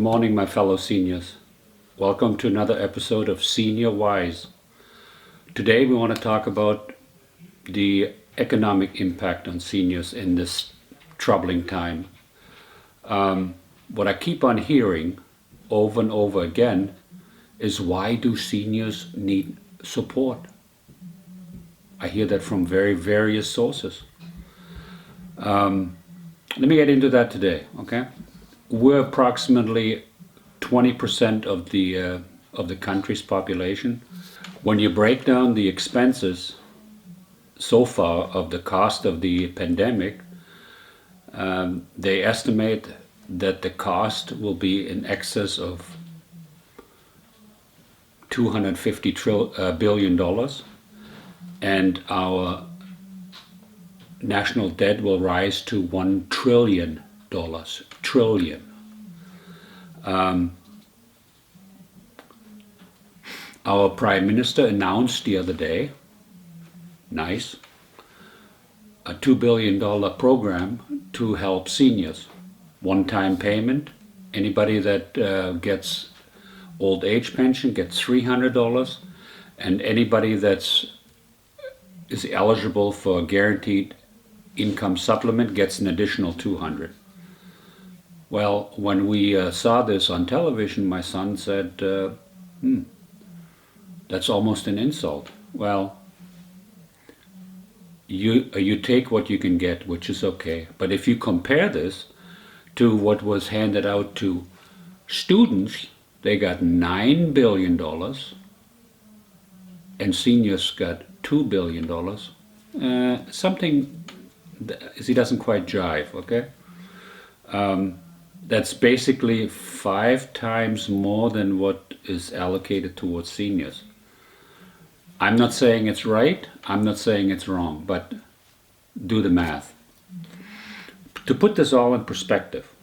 morning, my fellow seniors. Welcome to another episode of Senior Wise. Today we want to talk about the economic impact on seniors in this troubling time. What I keep on hearing over and over again is, why do seniors need support? I hear that from very various sources. Let me get into that today, okay? We're approximately 20% of the country's population. When you break down the expenses so far of the cost of the pandemic, they estimate that the cost will be in excess of $250 billion, and our national debt will rise to $1 trillion. Trillion. Our Prime Minister announced the other day, nice, a $2 billion program to help seniors. One-time payment. Anybody that gets old age pension gets $300, and anybody is eligible for a guaranteed income supplement gets an additional $200. Well, when we saw this on television, my son said, that's almost an insult. Well, you take what you can get, which is okay. But if you compare this to what was handed out to students, they got $9 billion, and seniors got $2 billion. Something, he doesn't quite jive, okay? That's basically 5 times more than what is allocated towards seniors. I'm not saying it's right, I'm not saying it's wrong, but do the math. To put this all in perspective,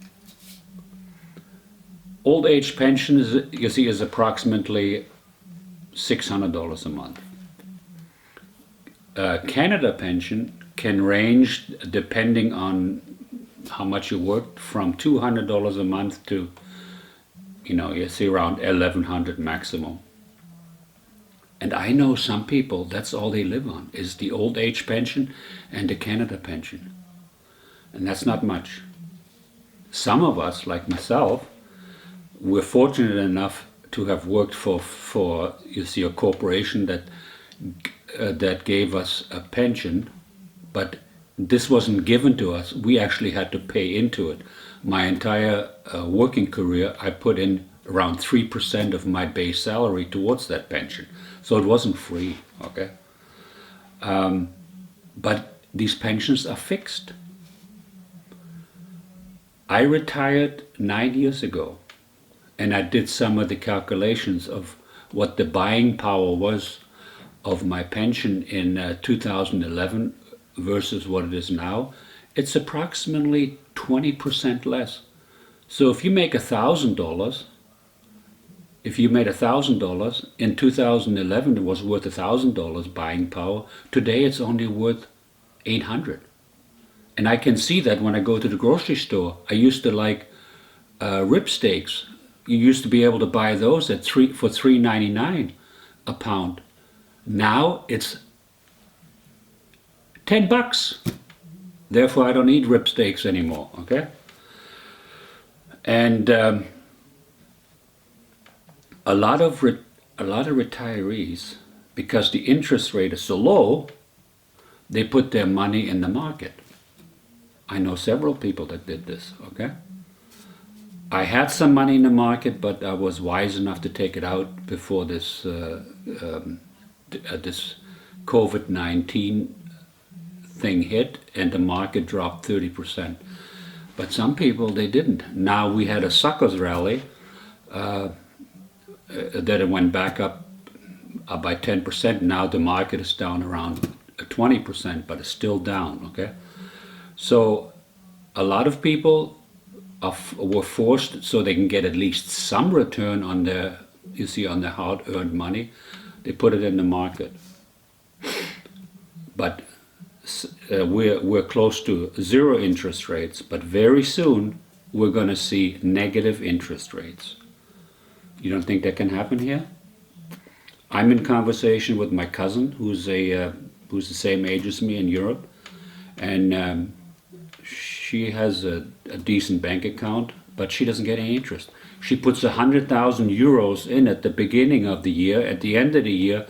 old age pension is approximately $600 a month. Canada pension can range, depending on how much you worked, from $200 a month to, you see, around $1,100 maximum. And I know some people, that's all they live on, is the old age pension and the Canada pension. And that's not much. Some of us, like myself, we're fortunate enough to have worked for a corporation that gave us a pension, but this wasn't given to us. We actually had to pay into it. My entire working career, I put in around 3% of my base salary towards that pension. So it wasn't free, okay? But these pensions are fixed. I retired 9 years ago, and I did some of the calculations of what the buying power was of my pension in 2011 versus what it is now. It's approximately 20% less. So if you make $1,000, if you made $1,000 in 2011, it was worth $1,000 buying power. Today it's only worth $800. And I can see that when I go to the grocery store. I used to like rib steaks. You used to be able to buy those for $3.99 a pound. Now it's $10. Therefore, I don't eat rib steaks anymore. Okay, and a lot of retirees, because the interest rate is so low, they put their money in the market. I know several people that did this. Okay, I had some money in the market, but I was wise enough to take it out before this this COVID-19 thing hit, and the market dropped 30%. But some people, they didn't. Now we had a suckers rally that it went back up by 10%. Now the market is down around 20%, but it's still down, okay? So a lot of people were forced, so they can get at least some return on their, on their hard-earned money. They put it in the market. But we're close to zero interest rates, but very soon we're going to see negative interest rates. You don't think that can happen here? I'm in conversation with my cousin, who's the same age as me in Europe, and she has a decent bank account, but she doesn't get any interest. She puts 100,000 euros in at the beginning of the year. At the end of the year,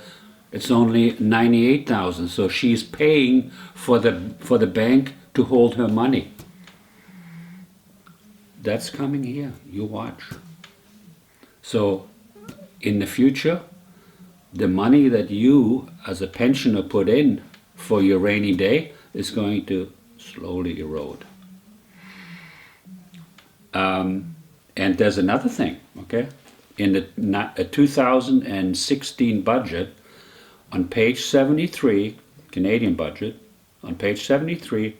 it's only 98,000. So she's paying for the bank to hold her money. That's coming here. You watch. So in the future, the money that you as a pensioner put in for your rainy day is going to slowly erode. And there's another thing, okay? In the 2016 budget, on page 73, Canadian budget, on page 73,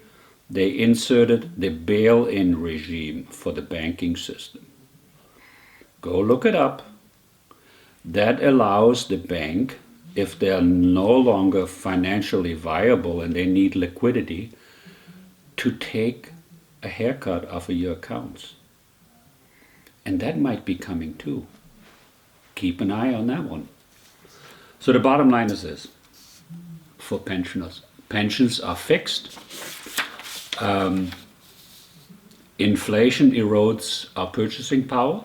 they inserted the bail-in regime for the banking system. Go look it up. That allows the bank, if they're no longer financially viable and they need liquidity, to take a haircut off of your accounts. And that might be coming too. Keep an eye on that one. So the bottom line is this, for pensioners. Pensions are fixed. Inflation erodes our purchasing power.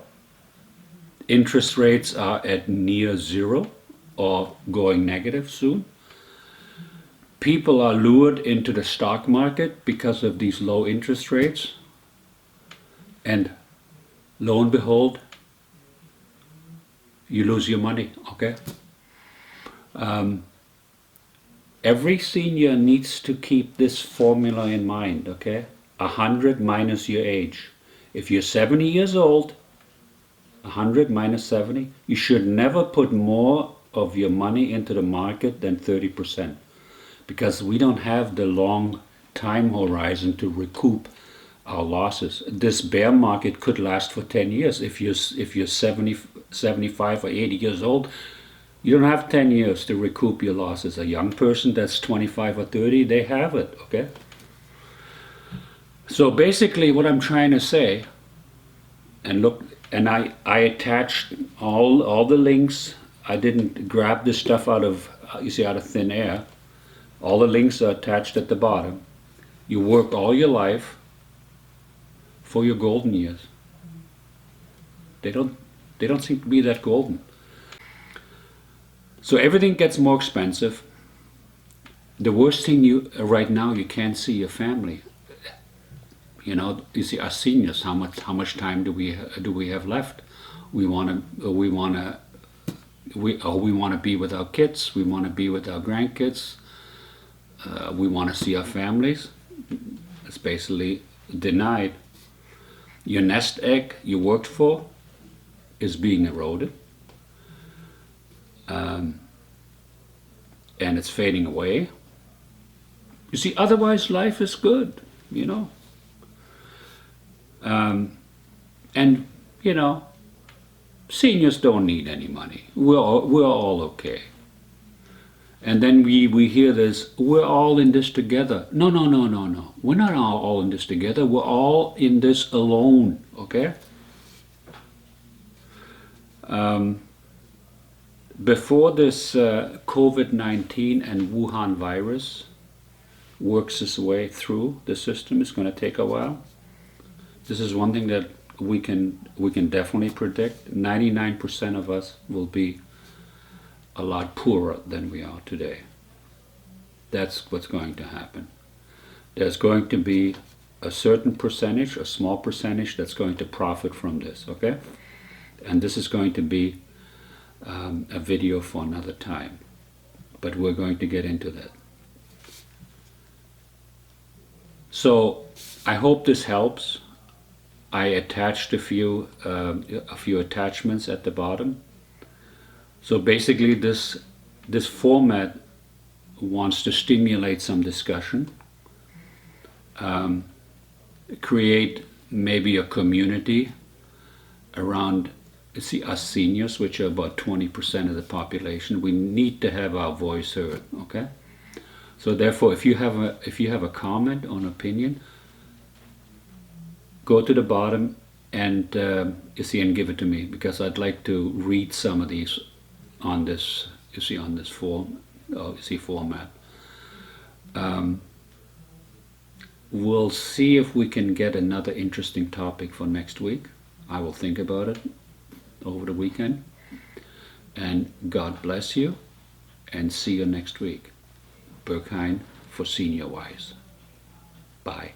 Interest rates are at near zero or going negative soon. People are lured into the stock market because of these low interest rates. And lo and behold, you lose your money, okay? Every senior needs to keep this formula in mind, okay? 100 minus your age. If you're 70 years old, 100 minus 70, you should never put more of your money into the market than 30%, because we don't have the long time horizon to recoup our losses. This bear market could last for 10 years. If you're 70, 75 or 80 years old, you don't have 10 years to recoup your losses. A young person that's 25 or 30, they have it, okay? So basically what I'm trying to say, and look, and I attached all the links. I didn't grab this stuff out of thin air. All the links are attached at the bottom. You work all your life for your golden years. They don't seem to be that golden. So everything gets more expensive. The worst thing right now, you can't see your family. You know, you see, us seniors, how much time do we have left? We want to be with our kids. We want to be with our grandkids. We want to see our families. It's basically denied. Your nest egg you worked for is being eroded. And it's fading away. You see, otherwise life is good, you know. And, you know, seniors don't need any money. We're all okay. And then we hear this, we're all in this together. No. We're not all in this together. We're all in this alone, okay? Before this COVID-19 and Wuhan virus works its way through the system, it's going to take a while. This is one thing that we can definitely predict. 99% of us will be a lot poorer than we are today. That's what's going to happen. There's going to be a certain percentage, a small percentage, that's going to profit from this, okay? And this is going to be a video for another time, but we're going to get into that. So I hope this helps. I attached a few attachments at the bottom. So basically this format wants to stimulate some discussion, create maybe a community around us seniors, which are about 20% of the population. We need to have our voice heard, okay? So therefore, if you have a comment or an opinion, go to the bottom and you see, and give it to me, because I'd like to read some of these on this. You see, on this form. Oh, you see, format. We'll see if we can get another interesting topic for next week. I will think about it over the weekend. And God bless you, and see you next week. Burk Hein for Senior Wise. Bye.